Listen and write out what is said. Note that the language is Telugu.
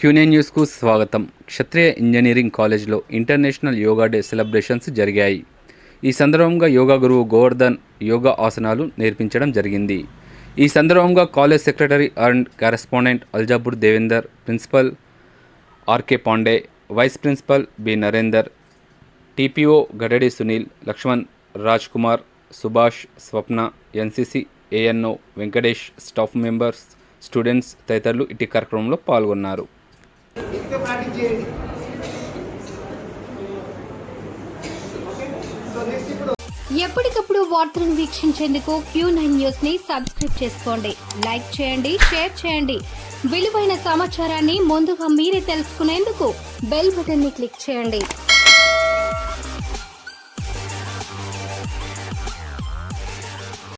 క్యూనే న్యూస్కు స్వాగతం. క్షత్రియ ఇంజనీరింగ్ కాలేజ్లో ఇంటర్నేషనల్ యోగా డే సెలబ్రేషన్స్ జరిగాయి. ఈ సందర్భంగా యోగా గురువు గోవర్ధన్ యోగా ఆసనాలు నేర్పించడం జరిగింది. ఈ సందర్భంగా college secretary and correspondent Aljabur Devender, principal RK Pandey, vice principal B Narender, TPO Gadadi Sunil, Laxman, Raj Kumar, Subhash, Swapna, NCC ANO Venkatesh, staff members, students తదితరులు ఇటీ కార్యక్రమంలో పాల్గొన్నారు. ఎప్పటికప్పుడు వార్తలను వీక్షించేందుకు Q9 న్యూస్ ని సబ్స్క్రైబ్ చేసుకోండి, లైక్ చేయండి, షేర్ చేయండి. విలువైన సమాచారాన్ని ముందుగా మీరే తెలుసుకునేందుకు బెల్ బటన్ ని క్లిక్ చేయండి.